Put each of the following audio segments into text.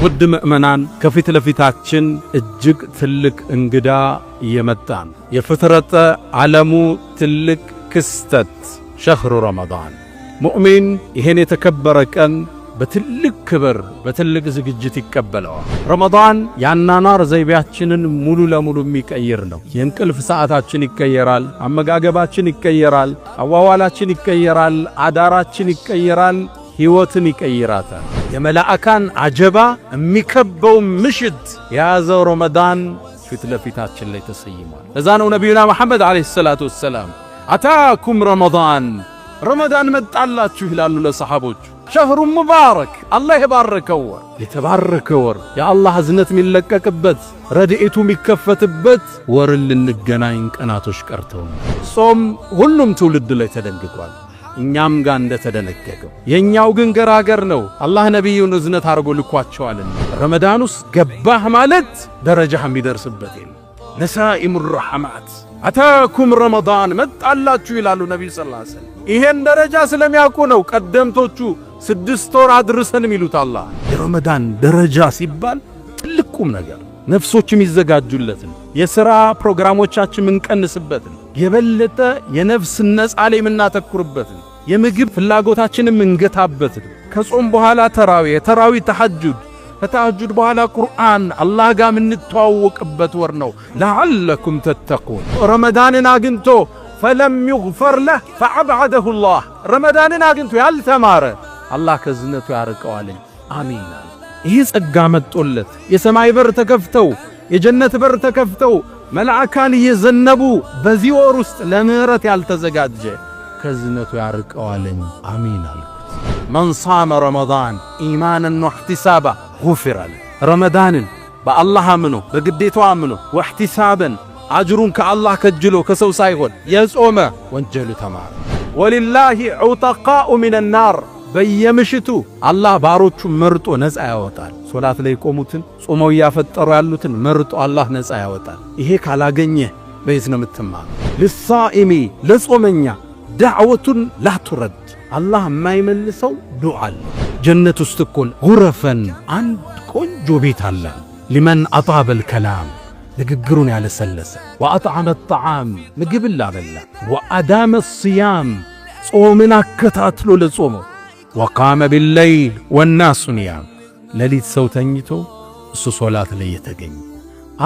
ውድ ምእመናን ከፊት ለፊታችን እጅግ ትልቅ እንግዳ እየመጣን የፍጥረተ ዓለሙ ትልቅ ክስተት ሸህሩ ረመዳን ሙእሚን ይሄን የተከበረ ቀን በትልቅ ክብር በትልቅ ዝግጅት ይቀበለዋል። ረመዳን ያናናር ዘይቤያችንን ሙሉ ለሙሉ የሚቀይር ነው። የእንቅልፍ ሰዓታችን ይቀየራል፣ አመጋገባችን ይቀየራል፣ አዋዋላችን ይቀየራል፣ አዳራችን ይቀየራል፣ ሕይወትን ይቀይራታል። የመላእካን አጀባ የሚከበው ምሽት የያዘው ረመዳን ፊት ለፊታችን ላይ ተሰይሟል። ለዛ ነው ነቢዩና መሐመድ ዓለይሂ ሰላቱ ወሰላም አታኩም ረመዳን መጣላችሁ ይላሉ ለሰሓቦቹ። ሸህሩ ሙባረክ አላህ የባረከው ወር፣ የተባረከ ወር፣ የአላህ እዝነት የሚለቀቅበት ረድኤቱ የሚከፈትበት ወርን ልንገናኝ ቀናቶች ቀርተው። ጾም ሁሉም ትውልድ ላይ ተደንግጓል፣ እኛም ጋር እንደተደነገገው። የኛው ግን ገራገር ነው። አላህ ነቢዩን እዝነት አድርጎ ልኳቸዋልና ረመዳን ውስጥ ገባህ ማለት ደረጃህ የሚደርስበት የለም። ነሳኢሙ ረሐማት አታኩም ረመዳን መጣላችሁ ይላሉ ነቢዩ ሰለላሁ ዐለይሂ ወሰለም። ይሄን ደረጃ ስለሚያውቁ ነው ቀደምቶቹ 6 ወር አድርሰን የሚሉት። አላህ የረመዳን ደረጃ ሲባል ትልቅ ቁም ነገር፣ ነፍሶች የሚዘጋጁለትን፣ የሥራ ፕሮግራሞቻችን የምንቀንስበትን፣ የበለጠ የነፍስ ነጻ ላይ የምናተኩርበትን፣ የምግብ ፍላጎታችንን የምንገታበትን፣ ከጾም በኋላ ተራዊ ተሐጁድ፣ ከተሐጁድ በኋላ ቁርአን አላህ ጋር የምንተዋወቅበት ወር ነው። ለዓለኩም ተተቁን። ረመዳንን አግኝቶ ፈለም ይግፈር ለህ ፈዐብዐደሁ ላህ። ረመዳንን አግኝቶ ያልተማረ አላህ ከዝነቱ ያርቀዋልኝ። አሚን። ይህ ጸጋ መጦለት የሰማይ በር ተከፍተው የጀነት በር ተከፍተው መላእካን እየዘነቡ በዚህ ወር ውስጥ ለምህረት ያልተዘጋጀ ከዝነቱ ያርቀዋልኝ። አሚን አልኩት። መን ሷመ ረመዳን ኢማናን ወህቲሳባ ጉፊረ ለህ። ረመዳንን በአላህ አምኖ በግዴታው አምኖ ወህቲሳበን አጅሩን ከአላህ ከጅሎ ከሰው ሳይሆን የጾመ ወንጀሉ ተማረ። ወሊላሂ ዑተቃኡ ሚነናር። በየምሽቱ አላህ ባሮቹ መርጦ ነፃ ያወጣል። ሶላት ላይ ቆሙትን ጾመው ያፈጠሩ ያሉትን መርጦ አላህ ነፃ ያወጣል። ይሄ ካላገኘ በየት ነው የምትማረው? ለሳኢሚ ለጾመኛ ዳዕወቱን ላቱረድ አላህ የማይመልሰው ዱዓ አለ። ጀነት ውስጥ እኮ ጉረፈን አንድ ቆንጆ ቤት አለ። ሊመን አጣበል ከላም ንግግሩን ያለሰለሰ፣ ወአጥዓመ ጣዓም ምግብን ላበላ፣ ወአዳመ ሲያም ጾምን አከታትሎ ለጾመው፣ ወቃመ ቢለይል ወናሱ ኒያም ሌሊት ሰው ተኝቶ እሱ ሶላት ላይ የተገኘ።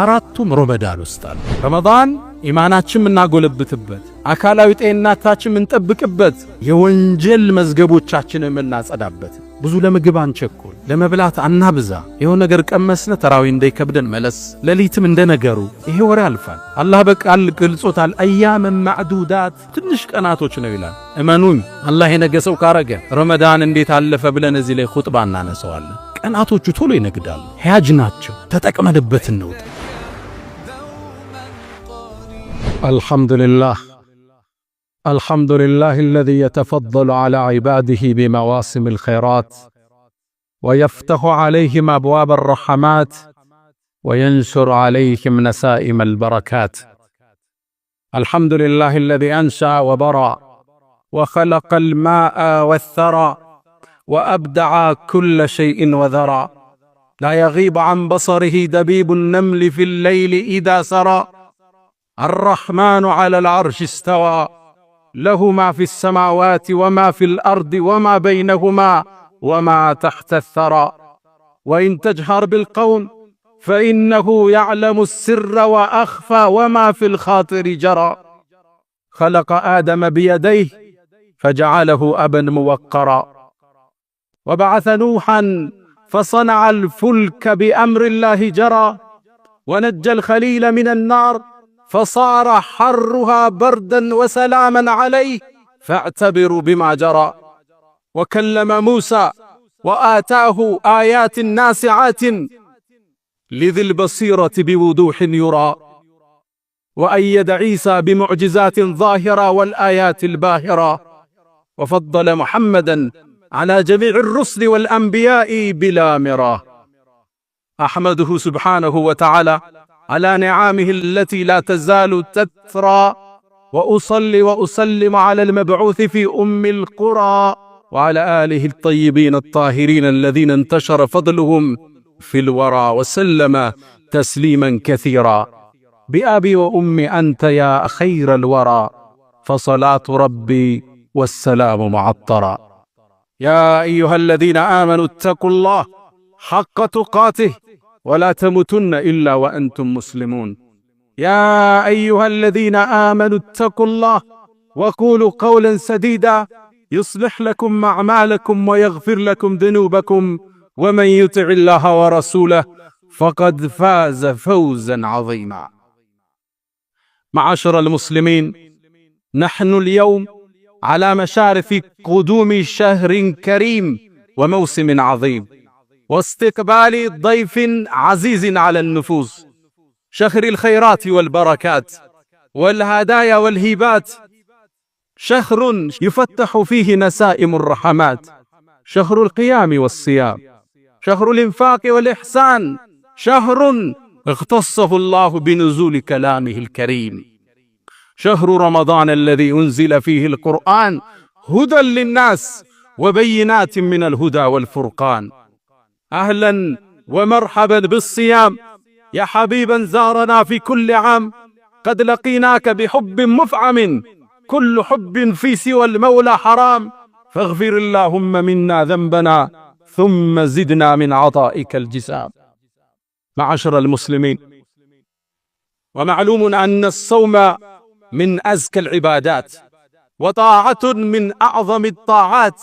አራቱም ረመዳን ውስጥ አሉ። ረመዳን ኢማናችን የምናጎለብትበት፣ አካላዊ ጤንነታችን የምንጠብቅበት፣ የወንጀል መዝገቦቻችን የምናጸዳበት። ብዙ ለምግብ አንቸኩል፣ ለመብላት አናብዛ። ይኸው ነገር ቀመስነ ተራዊ እንዳይከብደን መለስ። ሌሊትም እንደነገሩ ይሄ ወር ያልፋል። አላህ በቃል ገልጾታል። አያመን ማዕዱዳት ትንሽ ቀናቶች ነው ይላል። እመኑኝ አላህ የነገሰው ካረገ ረመዳን እንዴት አለፈ ብለን እዚህ ላይ ኹጥባ እናነሳዋለን። ቀናቶቹ ቶሎ ይነግዳሉ። ሕያጅ ናቸው። ተጠቅመንበት እንውጣ። الحمد لله الذي يتفضل على عباده بمواسم الخيرات ويفتح عليهم أبواب الرحمات وينشر عليهم نسائم البركات. الحمد لله الذي أنشأ وبرأ وخلق الماء والثرى وأبدع كل شيء وذرى. لا يغيب عن بصره دبيب النمل في الليل إذا سرى. الرحمن على العرش استوى له ما في السماوات وما في الأرض وما بينهما وما تحت الثرى. وإن تجهر بالقول فإنه يعلم السر وأخفى وما في الخاطر جرى. خلق آدم بيديه فجعله أبا موقرا. وبعث نوحا فصنع الفلك بأمر الله جرى. ونجى الخليل من النار فصار حرها بردا وسلاما عليه فاعتبروا بما جرى. وكلم موسى وآتاه آيات ناسعات لذي البصيرة بوضوح يرى. وأيد عيسى بمعجزات ظاهرة والآيات الباهرة. وفضل محمدا على جميع الرسل والأنبياء بلا مراه. أحمده سبحانه وتعالى على نعامه التي لا تزال تترى. وأصلي وأسلم على المبعوث في أم القرى وعلى آله الطيبين الطاهرين الذين انتشر فضلهم في الورى، وسلم تسليما كثيرا. بأبي وأمي أنت يا خير الورى، فصلاة ربي والسلام معطرا. يا أيها الذين آمنوا اتقوا الله حق تقاته ولا تموتن إلا وأنتم مسلمون. يا أيها الذين آمنوا اتقوا الله وقولوا قولا سديدا يصلح لكم أعمالكم ويغفر لكم ذنوبكم، ومن يطع الله ورسوله فقد فاز فوزا عظيما. معاشر المسلمين، نحن اليوم على مشارف قدوم شهر كريم وموسم عظيم، واستقبال ضيف عزيز على النفوس، شهر الخيرات والبركات والهدايا والهبات، شهر يفتح فيه نسائم الرحمات، شهر القيام والصيام، شهر الإنفاق والإحسان، شهر اختصه الله بنزول كلامه الكريم، شهر رمضان الذي أنزل فيه القرآن هدى للناس وبينات من الهدى والفرقان. أهلا ومرحبا بالصيام يا حبيبا زارنا في كل عام، قد لقيناك بحب مفعم، كل حب في سوى المولى حرام، فاغفر اللهم منا ذنبنا ثم زدنا من عطائك الجسام. معاشر المسلمين، ومعلوم أن الصوم من أزكى العبادات وطاعة من أعظم الطاعات،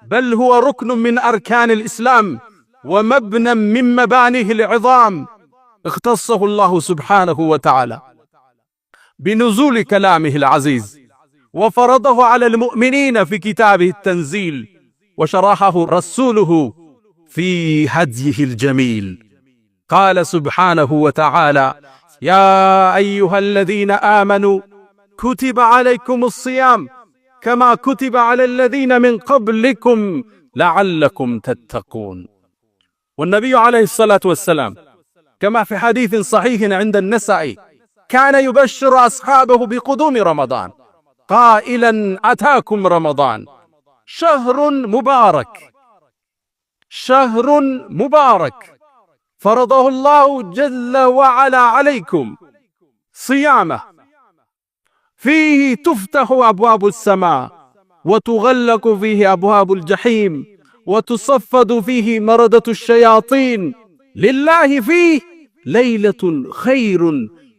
بل هو ركن من أركان الإسلام ومبنى من مبانيه العظام، اختصه الله سبحانه وتعالى بنزول كلامه العزيز، وفرضه على المؤمنين في كتابه التنزيل، وشرحه رسوله في هديه الجميل. قال سبحانه وتعالى: يا أيها الذين آمنوا كتب عليكم الصيام كما كتب على الذين من قبلكم لعلكم تتقون. والنبي عليه الصلاة والسلام كما في حديث صحيح عند النسائي كان يبشر أصحابه بقدوم رمضان قائلا: أتاكم رمضان شهر مبارك، شهر مبارك فرضه الله جل وعلا عليكم صيامه، فيه تفتح أبواب السماء وتغلق فيه أبواب الجحيم وتصفد فيه مردة الشياطين، لله فيه ليلة خير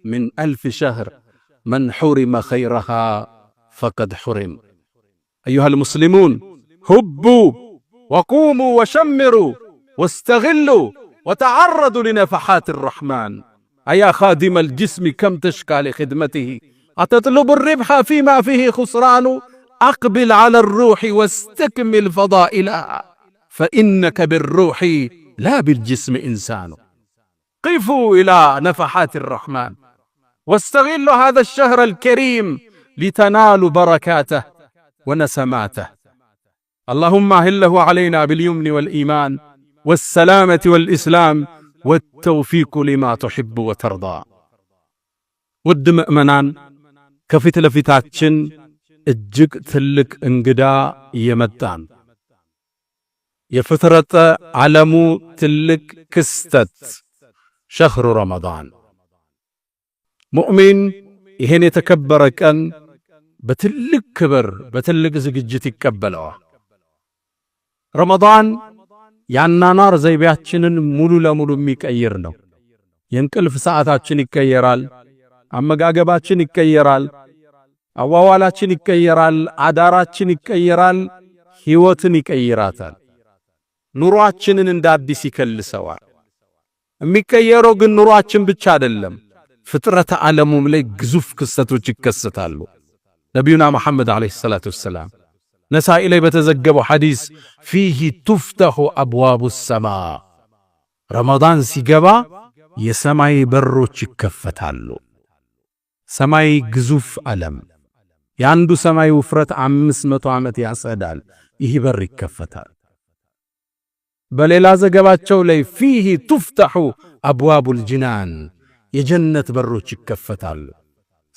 من 1000 شهر، من حرم خيرها فقد حرم. أيها المسلمون، هبوا وقوموا وشمروا واستغلوا وتعرضوا لنفحات الرحمن. أيا خادم الجسم كم تشكى لخدمته، أتطلب الربح فيما فيه خسران، أقبل على الروح واستكمل فضائلها، فإنك بالروح لا بالجسم إنسان. قفوا إلى نفحات الرحمن واستغلوا هذا الشهر الكريم لتنالوا بركاته ونسماته. اللهم أهله علينا باليمن والإيمان والسلامة والإسلام والتوفيق لما تحب وترضى. ውድ ምእመናን፣ ከፊት ለፊታችን እጅግ ትልቅ እንግዳ እየመጣን የፍጥረተ ዓለሙ ትልቅ ክስተት ሸህሩ ረመዳን። ሙእሚን ይሄን የተከበረ ቀን በትልቅ ክብር በትልቅ ዝግጅት ይቀበለዋል። ረመዳን የአኗኗር ዘይቤያችንን ሙሉ ለሙሉ የሚቀይር ነው። የእንቅልፍ ሰዓታችን ይቀየራል፣ አመጋገባችን ይቀየራል፣ አዋዋላችን ይቀየራል፣ አዳራችን ይቀየራል፣ ሕይወትን ይቀይራታል። ኑሯችንን እንደ አዲስ ይከልሰዋል። የሚቀየረው ግን ኑሯችን ብቻ አይደለም፣ ፍጥረተ ዓለሙም ላይ ግዙፍ ክስተቶች ይከሰታሉ። ነቢዩና መሐመድ ዓለይሂ ሰላቱ ወሰላም ነሳኢ ላይ በተዘገበው ሐዲስ ፊህ ቱፍተሑ አብዋቡ ሰማ፣ ረመዳን ሲገባ የሰማይ በሮች ይከፈታሉ። ሰማይ ግዙፍ ዓለም፣ የአንዱ ሰማይ ውፍረት 500 ዓመት ያሰዳል። ይህ በር ይከፈታል። በሌላ ዘገባቸው ላይ ፊህ ቱፍተሑ አብዋቡል ጅናን፣ የጀነት በሮች ይከፈታሉ።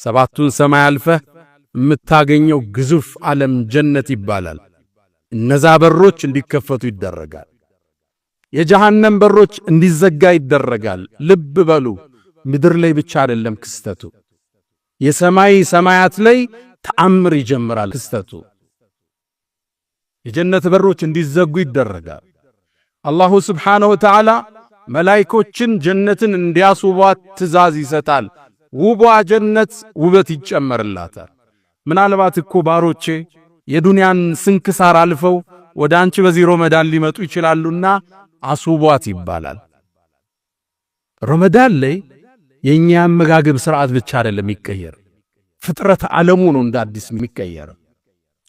7ቱን ሰማይ አልፈህ የምታገኘው ግዙፍ ዓለም ጀነት ይባላል። እነዛ በሮች እንዲከፈቱ ይደረጋል። የጀሃነም በሮች እንዲዘጋ ይደረጋል። ልብ በሉ፣ ምድር ላይ ብቻ አይደለም ክስተቱ፣ የሰማይ ሰማያት ላይ ተአምር ይጀምራል ክስተቱ። የጀነት በሮች እንዲዘጉ ይደረጋል። አላሁ ስብሓነሁ ወተዓላ መላእክቶችን ጀነትን እንዲያስውቧት ትእዛዝ ይሰጣል። ውቧ ጀነት ውበት ይጨመርላታል። ምናልባት እኮ ባሮቼ የዱንያን ስንክሳር አልፈው ወደ አንቺ በዚህ ረመዳን ሊመጡ ይችላሉና አስውቧት ይባላል። ረመዳን ላይ የኛ አመጋገብ ስርዓት ብቻ አይደለም የሚቀየር፣ ፍጥረት ዓለሙ ነው እንደ አዲስ የሚቀየር።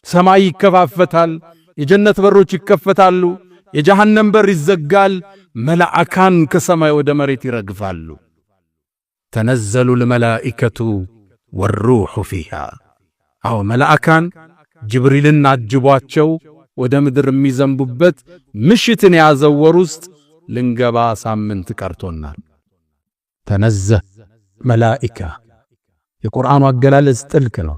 ሰማይ ይከፋፈታል፣ የጀነት በሮች ይከፈታሉ፣ የጀሃነም በር ይዘጋል፣ መላእካን ከሰማይ ወደ መሬት ይረግፋሉ። ተነዘሉ الملائكة والروح فيها። አው መላእካን ጅብሪልን አጅቧቸው ወደ ምድር የሚዘንቡበት ምሽትን ያዘው ወር ውስጥ ልንገባ ሳምንት ቀርቶናል። ተነዘህ መላእካ የቁርአኑ አገላለጽ ጥልቅ ነው።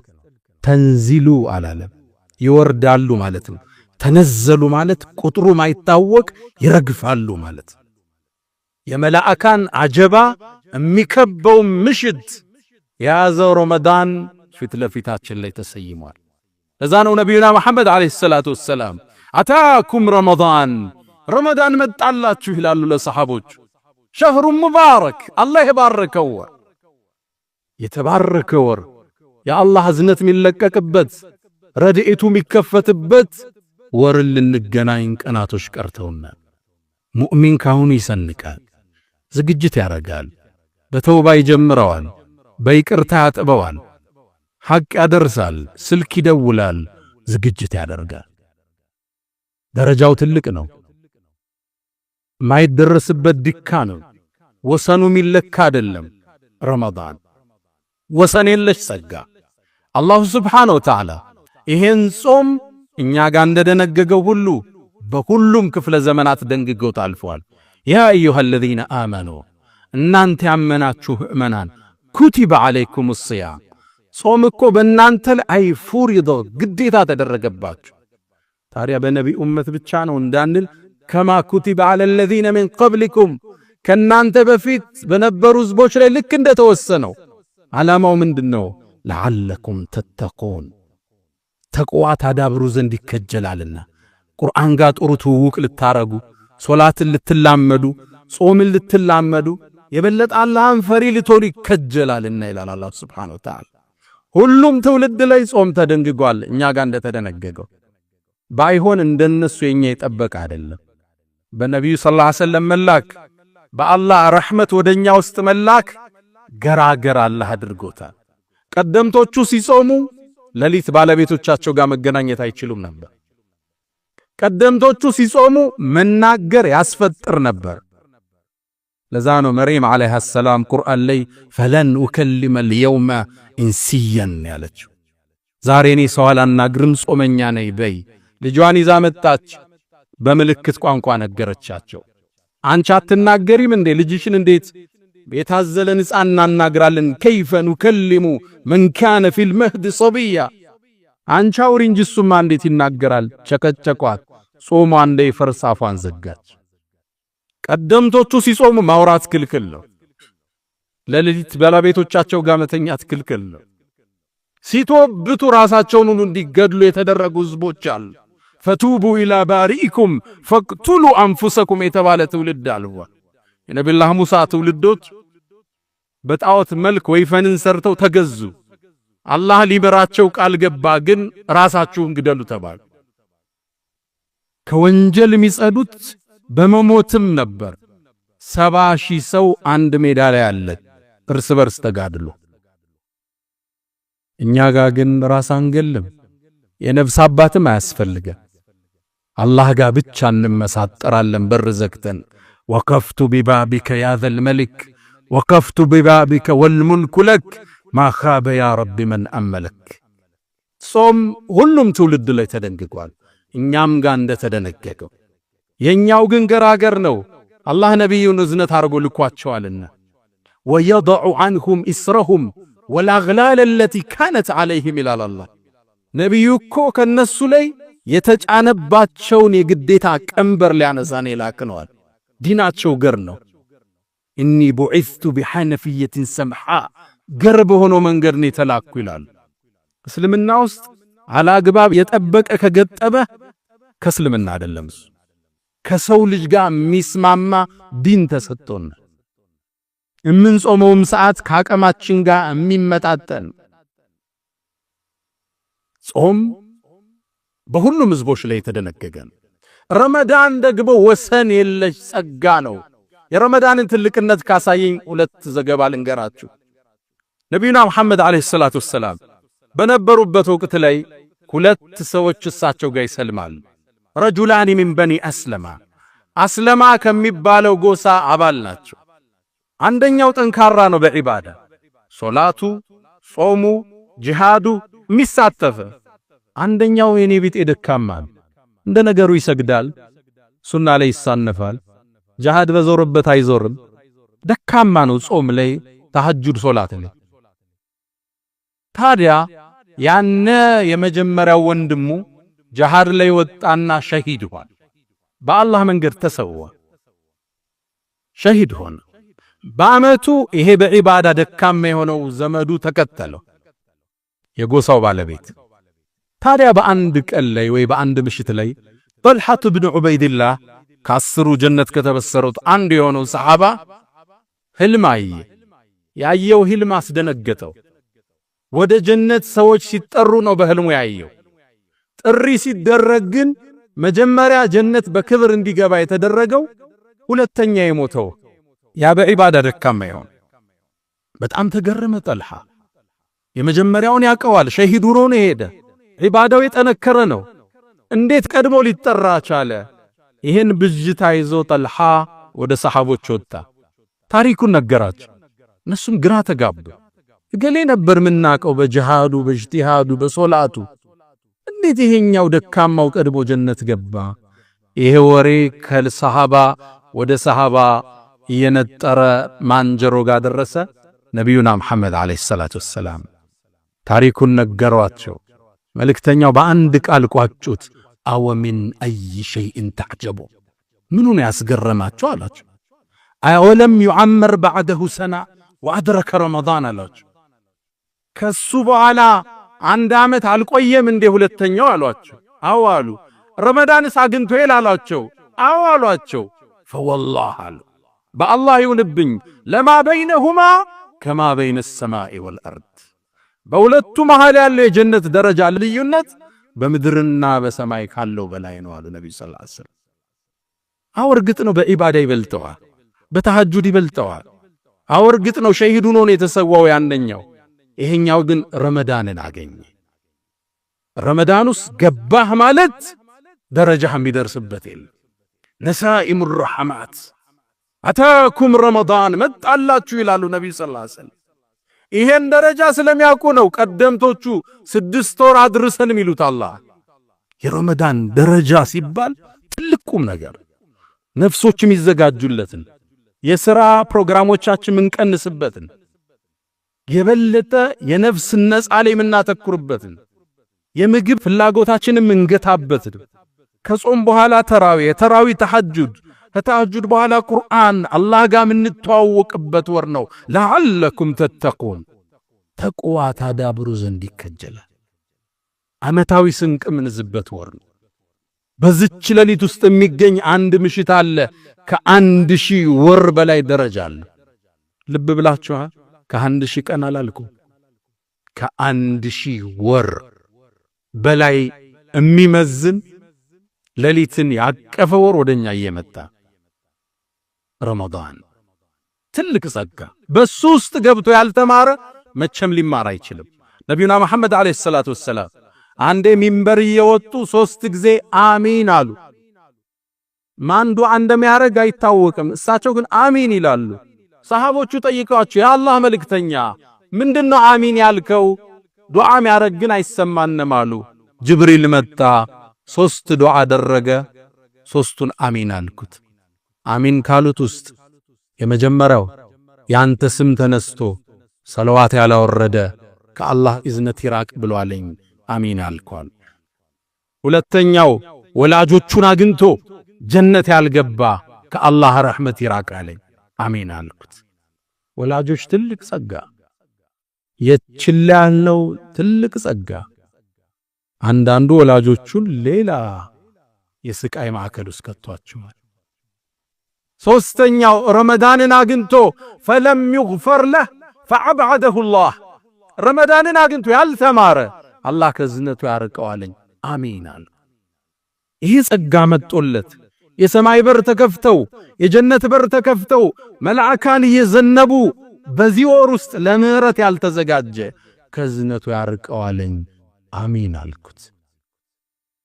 ተንዚሉ አላለም፣ ይወርዳሉ ማለት ነው። ተነዘሉ ማለት ቁጥሩ ማይታወቅ ይረግፋሉ ማለት። የመላእካን አጀባ የሚከበው ምሽት የያዘው ረመዳን ፊት ለፊታችን ላይ ተሰይሟል። ለዛ ነው ነቢዩና መሐመድ ዓለይሂ ሰላቱ ወሰላም አታኩም ረመዳን መጣላችሁ ይላሉ ለሰሓቦች። ሸህሩ ሙባረክ አላህ የባረከው ወር፣ የተባረከ ወር፣ የአላህ እዝነት የሚለቀቅበት ረድኤቱ የሚከፈትበት ወርን ልንገናኝ ቀናቶች ቀርተውናል። ሙእሚን ካሁኑ ይሰንቃል፣ ዝግጅት ያረጋል፣ በተውባ ይጀምረዋል፣ በይቅርታ ያጥበዋል፣ ሐቅ ያደርሳል፣ ስልክ ይደውላል፣ ዝግጅት ያደርጋል። ደረጃው ትልቅ ነው፣ ማይደረስበት ዲካ ነው። ወሰኑ ሚለካ አይደለም። ረመዳን ወሰን የለሽ ጸጋ። አላሁ ስብሓነሁ ወተዓላ ይሄን ጾም እኛ ጋር እንደደነገገው ሁሉ በሁሉም ክፍለ ዘመናት ደንግጎት አልፏል። ያ አዩሃ الذين آمنوا እናንተ ያመናችሁ ምእመናን ኩቲበ ዓለይኩም الصيام ጾም እኮ በእናንተ ላይ ፉሪዶ ግዴታ ተደረገባችሁ። ታዲያ በነቢ ኡመት ብቻ ነው እንዳንል ከማ ኩቲበ على الذين من قبلكم ከናንተ በፊት በነበሩ ህዝቦች ላይ ልክ እንደተወሰነው። ዓላማው ምንድነው? ለዓለኩም ተተቁን ተቅዋ ታዳብሩ ዘንድ ይከጀላልና። ቁርአን ጋር ጥሩ ትውውቅ ልታረጉ፣ ሶላትን ልትላመዱ፣ ጾምን ልትላመዱ፣ የበለጠ አላህን ፈሪ ልትሆኑ ይከጀላልና ይላል አላህ ሱብሓነሁ ወተዓላ። ሁሉም ትውልድ ላይ ጾም ተደንግጓል፣ እኛ ጋር እንደተደነገገው። ባይሆን እንደነሱ የኛ የጠበቀ አይደለም። በነቢዩ ሰለላሁ ዐለይሂ ወሰለም መላክ፣ በአላህ ረሕመት ወደኛ ውስጥ መላክ ገራገር አላህ አድርጎታል። ቀደምቶቹ ሲጾሙ ሌሊት ባለቤቶቻቸው ጋር መገናኘት አይችሉም ነበር። ቀደምቶቹ ሲጾሙ መናገር ያስፈጥር ነበር። ለዛ ነው መርየም ዓለይሃ ሰላም ቁርአን ላይ ፈለን ኡከሊመ اليوم ኢንሲያን ያለችው። ዛሬ እኔ ሰው አላናግርም ጾመኛ ነኝ በይ። ልጇን ይዛ መጣች፣ በምልክት ቋንቋ ነገረቻቸው። አንቺ አትናገሪም እንዴ? ልጅሽን እንዴት የታዘለን ሕፃን እናናግራለን? ከይፈ ኑከሊሙ መን ካነ ፊል መህድ ሶብያ። አንቺ አውሪ እንጂ እሱማ እንዴት ይናገራል? ቸከቸቋት። ጾሟ እንደ ፈርስ አፏን ዘጋች። ቀደምቶቹ ሲጾሙ ማውራት ክልክል ነው። ለሌሊት ባለቤቶቻቸው ጋር መተኛት ክልክል ነው። ሲቶብቱ ራሳቸውን ሁሉ እንዲገድሉ የተደረጉ ህዝቦች አሉ። ፈቱቡ ኢላ ባሪኢኩም ፈቅቱሉ አንፉሰኩም የተባለ ትውልድ አልፏል። የነቢዩላህ ሙሳ ትውልዶች በጣዖት መልክ ወይፈንን ሰርተው ተገዙ። አላህ ሊበራቸው ቃል ገባ፣ ግን ራሳችሁን ግደሉ ተባሉ። ከወንጀል የሚጸዱት በመሞትም ነበር። 70,000 ሰው አንድ ሜዳ ላይ አለ፣ እርስ በርስ ተጋድሎ። እኛ ጋር ግን ራስ አንገልም፣ የነፍስ አባትም አያስፈልገን። አላህ ጋር ብቻ እንመሳጠራለን በር ዘግተን። ወከፍቱ ቢባቢከ ያ ዘል መሊክ ወከፍቱ ቢባቢከ ወልሙልኩ ለክ ማ ኻበ ያ ረቢ መን አመለክ። ጾም ሁሉም ትውልድ ላይ ተደንግጓል፣ እኛም ጋር እንደተደነገገው። የኛው ግን ገራገር ነው። አላህ ነቢዩን እዝነት አድርጎ ልኳቸዋልና ወየضዑ ዐንሁም ኢስረሁም ወልአግላል አለቲ ካነት ዐለይሂም ይላል አላህ። ነቢዩ እኮ ከነሱ ላይ የተጫነባቸውን የግዴታ ቀንበር ሊያነሳን የላክነዋል። ዲናቸው ገር ነው። ኢኒ ቡዒስቱ ቢሐነፊየትን ሰምሓ ገር በሆነው መንገድ ነው የተላኩ ይላሉ። እስልምና ውስጥ አላግባብ የጠበቀ ከገጠበ ከእስልምና አይደለም። እሱ ከሰው ልጅ ጋር የሚስማማ ዲን ተሰጥቶን የምንጾመውም ሰዓት ከአቅማችን ጋር የሚመጣጠን ጾም በሁሉም ህዝቦች ላይ የተደነገገ ነው። ረመዳን ደግሞ ወሰን የለሽ ጸጋ ነው። የረመዳንን ትልቅነት ካሳየኝ ሁለት ዘገባ ልንገራችሁ። ነቢዩና መሐመድ አለይሂ ሰላቱ ወሰላም በነበሩበት ወቅት ላይ ሁለት ሰዎች እሳቸው ጋር ይሰልማሉ። ረጁላኒ ሚን በኒ አስለማ ከሚባለው ጎሳ አባል ናቸው። አንደኛው ጠንካራ ነው በዒባዳ ሶላቱ፣ ጾሙ፣ ጂሃዱ የሚሳተፈ፣ አንደኛው የኔ ቢጤ ደካማ እንደ ነገሩ ይሰግዳል፣ ሱና ላይ ይሳነፋል፣ ጂሃድ በዞርበት አይዞርም፣ ደካማ ነው ጾም ላይ፣ ተሐጁድ ሶላት ላይ። ታዲያ ያነ የመጀመሪያው ወንድሙ ጂሃድ ላይ ወጣና ሸሂድ ሆነ። በአላህ መንገድ ተሰዋ፣ ሸሂድ ሆነ። በአመቱ ይሄ በዒባዳ ደካማ የሆነው ዘመዱ ተከተለው፣ የጎሳው ባለቤት። ታዲያ በአንድ ቀን ላይ ወይ በአንድ ምሽት ላይ ጠልሐት ብን ዑበይድላህ ከአስሩ ጀነት ከተበሰሩት አንዱ የሆነው ሰሓባ ህልም አየ። ያየው ህልም አስደነገጠው። ወደ ጀነት ሰዎች ሲጠሩ ነው በህልሙ ያየው። ጥሪ ሲደረግ ግን መጀመሪያ ጀነት በክብር እንዲገባ የተደረገው ሁለተኛ የሞተው ያ በዒባዳ ደካማ ይሆን። በጣም ተገረመ ጠልሐ። የመጀመሪያውን ያቀዋል፣ ሸሂድ ሆኖ ነው ሄደ። ዒባዳው የጠነከረ ነው። እንዴት ቀድሞ ሊጠራ ቻለ? ይሄን ብጅታ ይዞ ጠልሐ ወደ ሰሓቦች ወጣ። ታሪኩን ነገራቸው። እነሱም ግራ ተጋቡ። እገሌ ነበር ምናቀው በጂሃዱ፣ በእጅቲሃዱ፣ በሶላቱ፣ እንዴት ይሄኛው ደካማው ቀድሞ ጀነት ገባ? ይሄ ወሬ ከሰሃባ ወደ ሰሃባ እየነጠረ ማንጀሮ ጋር ደረሰ። ነቢዩና መሐመድ አለይሂ ሰላቱ ወሰላም ታሪኩን ነገሯቸው። መልእክተኛው በአንድ ቃል ቋጩት። አወ ሚን አይ ሸይእን ተዕጀቡ፣ ምኑን ያስገረማቸው አላቸው። አወለም ዩዓመር ባዕደሁ ሰና ወአድረከ ረመዳን አላቸው። ከሱ በኋላ አንድ ዓመት አልቆየም እንዴ ሁለተኛው አሏቸው። አዎ አሉ። ረመዳንስ አግኝቶ ይላላቸው። አዎ አሏቸው። ፈወላህ አሉ በአላህ ይሁንብኝ ለማ በይነሁማ ከማ በይነ ሰማኢ ወልአርድ፣ በሁለቱ መሃል ያለው የጀነት ደረጃ ልዩነት በምድርና በሰማይ ካለው በላይ ነው አሉ ነብዩ ሰለላሁ ዐለይሂ ወሰለም። አዎ እርግጥ ነው በዒባዳ ይበልጠዋል፣ በተሐጁድ ይበልጠዋል። አዎ እርግጥ ነው ሸሂድ ሆኖ ነው የተሰዋው ያንኛው። ይሄኛው ግን ረመዳንን አገኘ። ረመዳኑስ ገባህ ማለት ደረጃህ የሚደርስበት የለም። ነሳኢሙ ረሕማት አታኩም ረመዳን መጣላችሁ ይላሉ ነብዩ ሰለላሁ ዐለይሂ ወሰለም። ይሄን ደረጃ ስለሚያውቁ ነው ቀደምቶቹ 6 ወር አድርሰን የሚሉት። አላህ የረመዳን ደረጃ ሲባል ትልቁም ነገር ነፍሶችም ይዘጋጁለትን፣ የሥራ ፕሮግራሞቻችን ምንቀንስበትን፣ የበለጠ የነፍስ ነጻ ላይ የምናተኩርበትን፣ የምግብ ፍላጎታችንን ምንገታበትን፣ ከጾም በኋላ ተራዊ ተሐጁድ፣ ከተሐጁድ በኋላ ቁርአን አላህ ጋር ምንተዋወቅበት ወር ነው። ለዓለኩም ተተቁን ተቅዋ ታዳብሩ ዘንድ ይከጀላል። ዓመታዊ ስንቅ ምንዝበት ወር ነው። በዚች ሌሊት ውስጥ የሚገኝ አንድ ምሽት አለ ከ1000 ወር በላይ ደረጃ አለ። ልብ ብላችኋል? ከ1000 ቀን አላልኩም፣ ከ1000 ወር በላይ የሚመዝን ሌሊትን ያቀፈ ወር ወደኛ እየመጣ ረመዳን ትልቅ ጸጋ። በሱ ውስጥ ገብቶ ያልተማረ መቼም ሊማር አይችልም። ነቢዩና መሐመድ አለይሂ ሰላቱ ወሰላም አንዴ ሚንበር እየወጡ 3 ጊዜ አሚን አሉ። ማን ዱዓ እንደሚያደርግ አይታወቅም። እሳቸው ግን አሚን ይላሉ። ሰሃቦቹ ጠይቀዋቸው የአላህ መልእክተኛ ምንድነው አሚን ያልከው? ዱዓ የሚያደርግ ግን አይሰማንም አሉ። ጅብሪል መጣ፣ 3 ዱዓ አደረገ፣ 3ቱን አሚን አልኩት። አሚን ካሉት ውስጥ የመጀመሪያው ያንተ ስም ተነስቶ ሰለዋት ያላወረደ ከአላህ እዝነት ይራቅ ብሏለኝ አሚን አልኳል። ሁለተኛው ወላጆቹን አግኝቶ ጀነት ያልገባ ከአላህ ረሕመት ይራቅ አለኝ። አሜን አልኩት። ወላጆች ትልቅ ጸጋ፣ የችላ ያለው ትልቅ ጸጋ። አንዳንዱ ወላጆቹን ሌላ የስቃይ ማዕከል ውስጥ ከቷቸዋል። ሶስተኛው ረመዳንን አግኝቶ ፈለም ይግፈር ለህ ፈዐብዐደሁ ላህ። ረመዳንን አግኝቶ ያልተማረ አላህ ከዝነቱ ያርቀዋለኝ። አሜን አለ። ይህ ጸጋ መጦለት የሰማይ በር ተከፍተው የጀነት በር ተከፍተው መላእካን እየዘነቡ በዚህ ወር ውስጥ ለምህረት ያልተዘጋጀ ከዝነቱ ያርቀዋለኝ። አሜን አልኩት።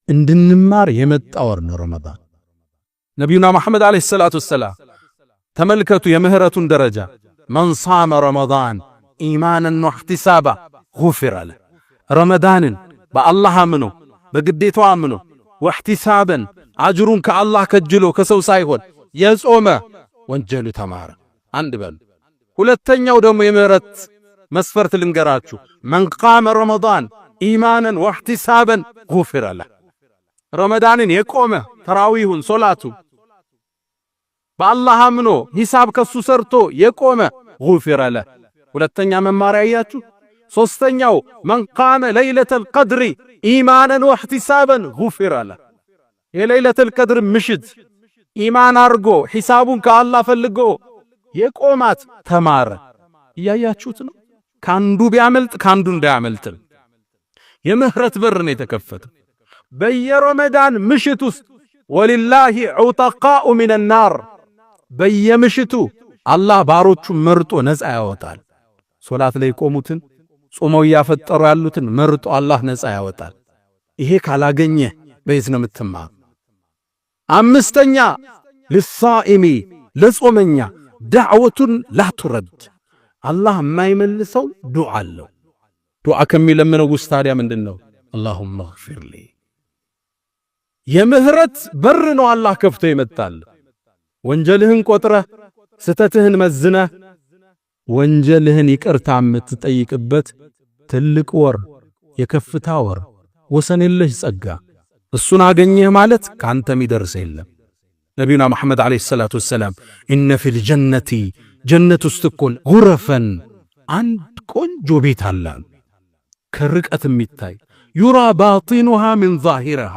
እንድንማር የመጣ ወር ነው ረመዳን። ነቢዩና መሐመድ አለይሂ ሰላቱ ወሰላም ተመልከቱ የምህረቱን ደረጃ። መን ሷመ ረመዳን ኢማናን ወህቲሳባ ጉፊረ ለህ። ረመዳንን በአላህ አምኖ በግዴታው አምኖ ወህቲሳበን አጅሩን ከአላህ ከጅሎ ከሰው ሳይሆን የጾመ ወንጀሉ ተማረ። አንድ በሉ። ሁለተኛው ደግሞ የምህረት መስፈርት ልንገራችሁ። መን ቃመ ረመዳን ኢማናን ወህቲሳበን ጉፊረ ለህ። ረመዳንን የቆመ ተራዊሁን ሶላቱ በአላህ አምኖ ሂሳብ ከሱ ሰርቶ የቆመ ጉፊረ ለህ። ሁለተኛ መማሪያ ያያችሁ። ሶስተኛው መን ቃመ ለይለተል ቀድሪ ኢማናን ወህቲሳበን ጉፊረ ለህ። የለይለተል ቀድር ምሽት ኢማን አርጎ ሂሳቡን ከአላህ ፈልጎ የቆማት ተማረ። እያያችሁት ነው። ካንዱ ቢያመልጥ ካንዱ እንዳያመልጥ የምህረት በር ነው የተከፈተው። በየረመዳን ምሽት ውስጥ ወሊላሂ ዑተቃኡ ሚነን ናር፣ በየምሽቱ አላህ ባሮቹን መርጦ ነፃ ያወጣል። ሶላት ላይ ቆሙትን ጾመው ያፈጠሩ ያሉትን መርጦ አላህ ነፃ ያወጣል። ይሄ ካላገኘ በየት ነው የምትማር? አምስተኛ ለሳኢሚ ለጾመኛ ዳዕወቱን ላቱረድ፣ አላህ የማይመልሰው ዱዓ አለው። ዱዓ ከሚለምነው ውስጥ ታዲያ ምንድነው? አላሁመ እግፊር ሊ። የምህረት በር ነው አላህ ከፍቶ ይመጣል። ወንጀልህን ቆጥረህ ስተትህን መዝነህ ወንጀልህን ይቅርታ የምትጠይቅበት ትልቅ ወር፣ የከፍታ ወር፣ ወሰን የለሽ ጸጋ። እሱን አገኘህ ማለት ካንተ የሚደርስ የለም። ነቢዩና መሐመድ አለይሂ ሰላቱ ወሰላም ኢነ ፊል ጀነቲ ጀነት ውስጥ እኮ ጉረፈን አንድ ቆንጆ ቤት አለ ከርቀት የሚታይ ዩራ ባጢኑሃ ሚን ዛሂሪሃ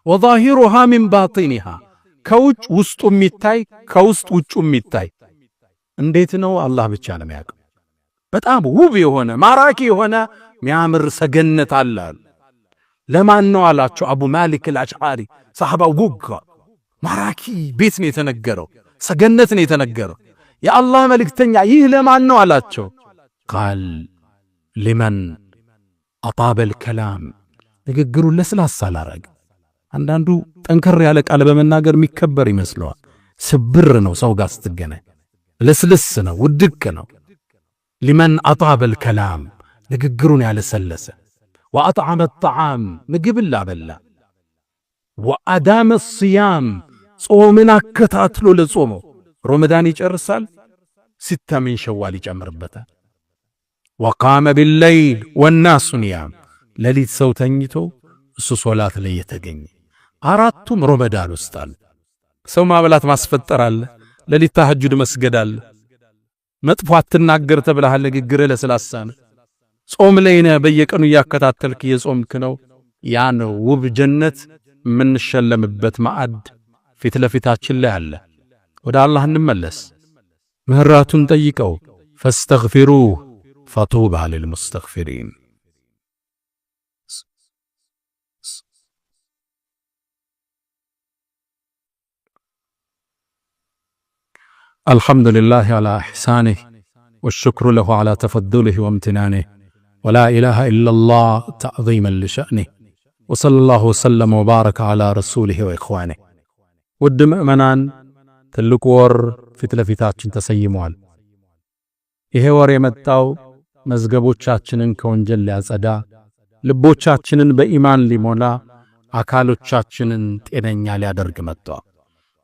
ወዛሂሩሃ ሚን ባጢኒሃ፣ ከውጭ ውስጡ የሚታይ ከውስጥ ውጩ የሚታይ። እንዴት ነው? አላህ ብቻ ነው የሚያውቀው። በጣም ውብ የሆነ ማራኪ የሆነ የሚያምር ሰገነት አለ። ለማን ነው አላቸው አቡ ማሊክ አልአሽዓሪ ሰሐባው ጉጋ። ማራኪ ቤት ነው የተነገረው፣ ሰገነት ነው የተነገረው። የአላህ መልእክተኛ ይህ ለማን ነው አላቸው። ቃል ሊመን አጣበል ከላም፣ ንግግሩን ለስላሳ ላረግ። አንዳንዱ ጠንከር ያለ ቃል በመናገር የሚከበር ይመስለዋል። ስብር ነው ሰው ጋር ስትገናኝ፣ ለስልስ ነው ውድቅ ነው። ሊመን አጣበል ከላም፣ ንግግሩን ያለሰለሰ። ወአጥዓመ ጣዓም፣ ምግብን ላበላ። ወአዳመ ሲያም፣ ጾምን አከታትሎ ለጾመው። ረመዳን ይጨርሳል፣ ሲታ ሚን ሸዋል ይጨምርበታል። ወቃመ ቢለይል ወናሱ ኒያም፣ ሌሊት ሰው ተኝቶ እሱ ሶላት ላይ የተገኘ። አራቱም ረመዳን ውስጥ አለ። ሰው ማብላት ማስፈጠር አለ፣ ሌሊት ተሐጁድ መስገድ አለ። መጥፎ አትናገር ተብለሃል፣ ንግግርህ ለስላሳ ነው። ጾም ላይ ነህ፣ በየቀኑ እያከታተልክ የጾምክ ነው። ያ ነው ውብ ጀነት የምንሸለምበት ማዕድ ፊት ለፊታችን ላይ አለ። ወደ አላህ እንመለስ፣ ምህረቱን ጠይቀው። ፈስተግፊሩህ ፈጡባ ሊልሙስተግፊሪን። الحمد لله على إحسانه والشكر له على تفضله وامتنانه ولا إله إلا الله تعظيما لشأنه وصلى الله وسلم وبارك على رسوله وإخوانه. ود مؤمنان ትልቅ ወር ፊት ለፊታችን ተሰይሟል። ይሄ ወር የመጣው መዝገቦቻችንን ከወንጀል ሊያጸዳ፣ ልቦቻችንን በኢማን ሊሞላ፣ አካሎቻችንን ጤነኛ ሊያደርግ መጥቷል።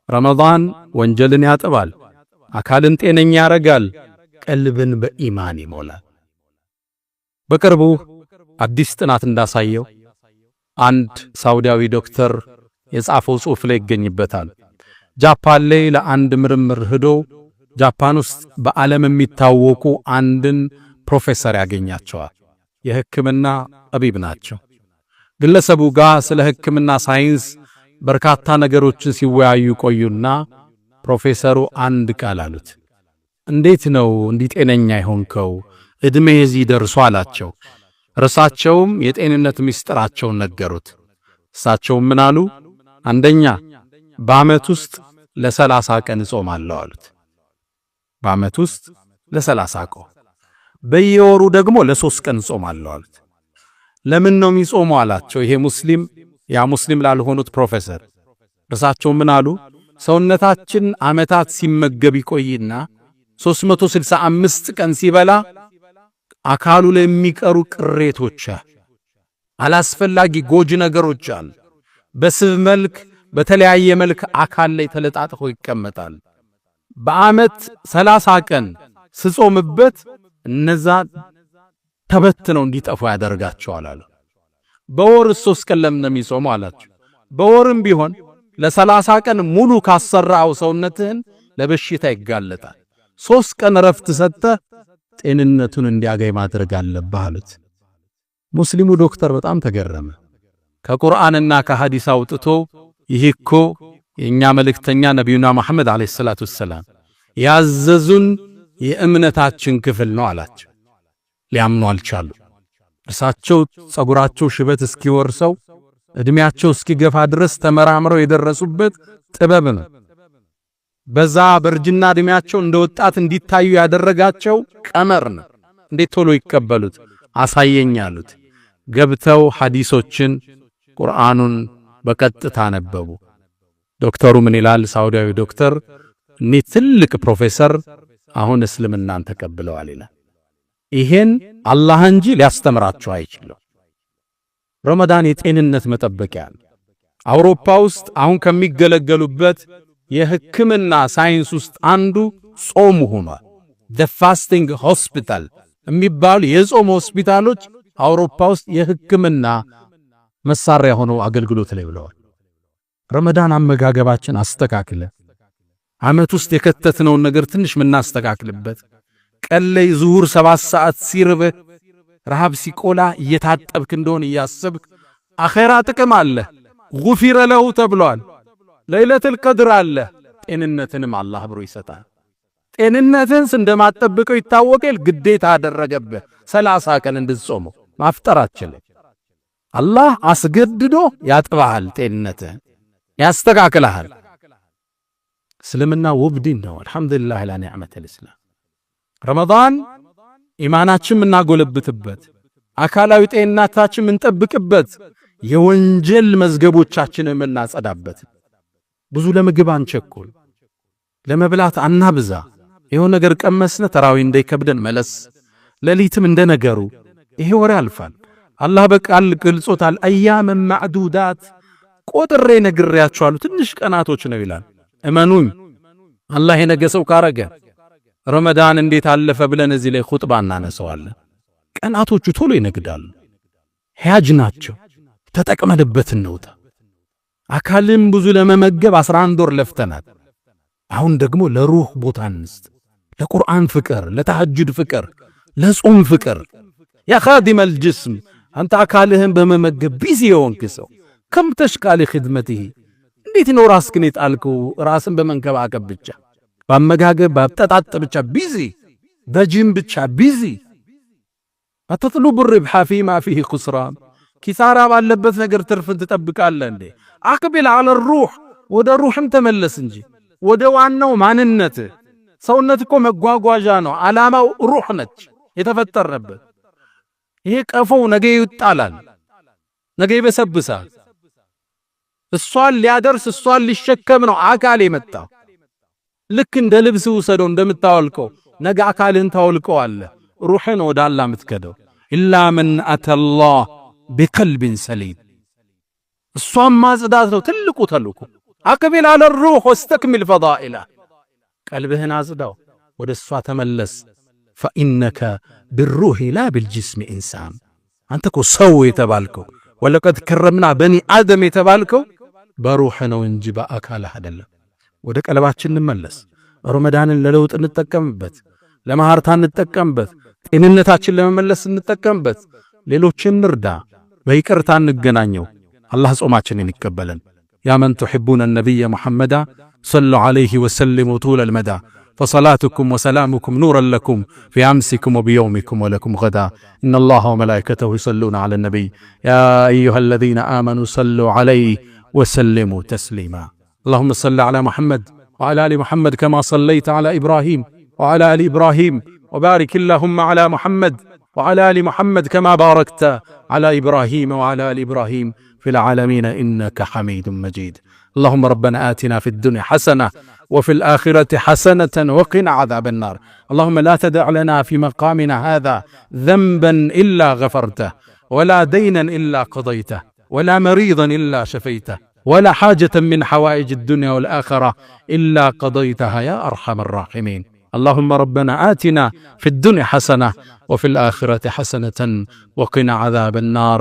ረመዳን ወንጀልን ያጥባል፣ አካልን ጤነኛ ያረጋል፣ ቀልብን በኢማን ይሞላል። በቅርቡ አዲስ ጥናት እንዳሳየው አንድ ሳውዲያዊ ዶክተር የጻፈው ጽሑፍ ላይ ይገኝበታል። ጃፓን ላይ ለአንድ ምርምር ሄዶ ጃፓን ውስጥ በዓለም የሚታወቁ አንድን ፕሮፌሰር ያገኛቸዋል። የሕክምና ጠቢብ ናቸው። ግለሰቡ ጋር ስለ ሕክምና ሳይንስ በርካታ ነገሮችን ሲወያዩ ቆዩና ፕሮፌሰሩ አንድ ቃል አሉት። እንዴት ነው እንዲህ ጤነኛ ይሆንከው? እድሜ እዚህ ደርሶ አላቸው። እርሳቸውም የጤንነት ምስጢራቸውን ነገሩት። እሳቸውም ምን አሉ? አንደኛ በዓመት ውስጥ ለ30 ቀን እጾማለሁ አሉት። በዓመት ውስጥ ለ30 ቀን፣ በየወሩ ደግሞ ለ3 ቀን እጾማለሁ አሉት። ለምን ነው የሚጾመው አላቸው። ይሄ ሙስሊም ያ ሙስሊም ላልሆኑት ፕሮፌሰር እርሳቸው ምን አሉ? ሰውነታችን ዓመታት ሲመገብ ይቆይና 365 ቀን ሲበላ አካሉ ላይ የሚቀሩ ቅሬቶች፣ አላስፈላጊ ጎጂ ነገሮች አሉ። በስብ መልክ በተለያየ መልክ አካል ላይ ተለጣጥፎ ይቀመጣል። በዓመት 30 ቀን ስጾምበት እነዛ ተበትነው እንዲጠፉ ያደርጋቸዋል አሉ። በወር 3 ቀን ለምን የሚጾመው አላቸው። በወርም ቢሆን ለ30 ቀን ሙሉ ካሰራው ሰውነትህን ለበሽታ ይጋለጣል። 3 ቀን ረፍት ሰጥተህ ጤንነቱን እንዲያገኝ ማድረግ አለብህ አሉት። ሙስሊሙ ዶክተር በጣም ተገረመ። ከቁርአንና ከሐዲስ አውጥቶ ይህ እኮ የኛ መልእክተኛ ነብዩና መሐመድ አለይሂ ሰላቱ ሰላም ያዘዙን የእምነታችን ክፍል ነው አላቸው። ሊያምኑ አልቻሉ። እርሳቸው ጸጉራቸው ሽበት እስኪወርሰው እድሜያቸው እስኪገፋ ድረስ ተመራምረው የደረሱበት ጥበብ ነው። በዛ በርጅና እድሜያቸው እንደ ወጣት እንዲታዩ ያደረጋቸው ቀመር ነው። እንዴት ቶሎ ይቀበሉት? አሳየኝ አሉት። ገብተው ሐዲሶችን ቁርአኑን በቀጥታ ነበቡ። ዶክተሩ ምን ይላል? ሳውዲያዊ ዶክተር እኔ ትልቅ ፕሮፌሰር አሁን እስልምናን ተቀብለዋል ይላል። ይሄን አላህ እንጂ ሊያስተምራቸው አይችልም። ረመዳን የጤንነት መጠበቂያ ነው። አውሮፓ ውስጥ አሁን ከሚገለገሉበት የሕክምና ሳይንስ ውስጥ አንዱ ጾም ሆኗል። the fasting hospital የሚባሉ የጾም ሆስፒታሎች አውሮፓ ውስጥ የሕክምና መሳሪያ ሆነው አገልግሎት ላይ ብለዋል። ረመዳን አመጋገባችን አስተካክለ ዓመት ውስጥ የከተትነውን ነገር ትንሽ ምናስተካክልበት፣ ቀን ላይ ዙሁር 7 ሰዓት ሲርብህ ረሃብ ሲቆላ እየታጠብክ እንደሆነ እያሰብክ አኼራ ጥቅም አለ። ጉፊረ ለሁ ተብሏል። ለይለቱል ቀድር አለ። ጤንነትንም አላህ ብሮ ይሰጣል። ጤንነትን እንደማጠብቀው ይታወቃል። ግዴታ አደረገብህ 30 ቀን እንድትጾም ማፍጠራችን አላህ አስገድዶ ያጥባሃል። ጤንነትህን ያስተካክልሃል። እስልምና ውብ ዲን ነው። አልহামዱሊላህ ላ ኒዕመተል እስላም። ረመዳን ኢማናችን ምናጎለብትበት፣ አካላዊ ጤንነታችን ምንጠብቅበት፣ የወንጀል መዝገቦቻችንን ምናጸዳበት። ብዙ ለምግብ አንቸኩል፣ ለመብላት አናብዛ። ይሄው ነገር ቀመስነ ተራዊ እንዳይከብደን መለስ፣ ሌሊትም እንደነገሩ ይሄ ወሬ አልፋል። አላህ በቃል ገልጾታል። አያመ ማዕዱዳት ቆጥሬ ነግሬያችኋለሁ፣ ትንሽ ቀናቶች ነው ይላል። እመኑኝ አላህ የነገሰው ካረገ ረመዳን እንዴት አለፈ ብለን እዚህ ላይ ኹጥባ እናነሳዋለን። ቀናቶቹ ቶሎ ይነግዳሉ። ሂያጅ ናቸው። ተጠቅመንበት እንውጣ። አካልም ብዙ ለመመገብ 11 ወር ለፍተናል። አሁን ደግሞ ለሩህ ቦታ እንስጥ። ለቁርአን ፍቅር፣ ለተሐጁድ ፍቅር፣ ለጾም ፍቅር። ያ ኻዲመል ጅስም አንተ አካልህን በመመገብ ቢዚ የሆንክ ሰው ከም ተሽቃሊ ኺድመትህ እንዴት ነው ራስህን የጣልከው? ራስን በመንከባከብ ብቻ፣ በአመጋገብ በአጠጣጥ ብቻ ቢዚ፣ በጂም ብቻ ቢዚ። አተጥሉቡ الربح فيما فيه خسران ኪሳራ ባለበት ነገር ትርፍን ትጠብቃለህ እንዴ? አቅቢል على الروح ወደ ሩህም ተመለስ እንጂ ወደ ዋናው ማንነት። ሰውነት እኮ መጓጓዣ ነው። ዓላማው ሩህ ነች የተፈጠረበት። ይሄ ቀፎው ነገ ይጣላል፣ ነገ ይበሰብሳል። እሷን ሊያደርስ እሷን ሊሸከም ነው አካል የመጣው። ልክ እንደ ልብስ ውሰደው እንደምታወልቀው ነገ አካልህን ታወልቀዋለህ። ሩህን ወደ አላህ የምትከደው ኢላ መን አተላህ ቢቀልቢን ሰሊም። እሷን ማጽዳት ነው ትልቁ ተልእኮ። አቅቢል አለ ሩህ ወስተክሚል ፈዳኢላ። ቀልብህን አጽዳው፣ ወደ እሷ ተመለስ። ፈኢነከ ብሩህ ላ ቢልጅስም ኢንሳን። አንተ እኮ ሰው የተባልከው ወለቀድ ከረምና በኒ አደም የተባልከው በሩህ ነው እንጂ በአካልህ አይደለም። ወደ ቀልባችን እንመለስ። ረመዳንን ለለውጥ እንጠቀምበት፣ ለማህርታ እንጠቀምበት፣ ጤንነታችን ለመመለስ እንጠቀምበት፣ ሌሎችን እንርዳ፣ በይቅርታ እንገናኘው። አላህ ጾማችንን ይቀበለን። ያ መን ቱሒቡነ ነቢየ ሙሐመዳ ሰሉ ዐለይሂ ወሰሊሙ ጡለል መዳ فصلاتكم وسلامكم نورا لكم في أمسكم وبيومكم ولكم غدا إن الله وملائكته يصلون على النبي يا أيها الذين آمنوا صلوا عليه وسلموا تسليما اللهم صل على محمد وعلى آل محمد كما صليت على إبراهيم وعلى آل إبراهيم وبارك اللهم على محمد وعلى آل محمد كما باركت على إبراهيم وعلى آل إبراهيم في العالمين إنك حميد مجيد اللهم ربنا آتنا في الدنيا حسنة وفي الآخرة حسنة وقنا عذاب النار اللهم لا تدع لنا في مقامنا هذا ذنبا إلا غفرته ولا دينا إلا قضيته ولا مريضا إلا شفيته ولا حاجة من حوائج الدنيا والآخرة إلا قضيتها يا أرحم الراحمين اللهم ربنا آتنا في الدنيا حسنة وفي الآخرة حسنة وقنا عذاب النار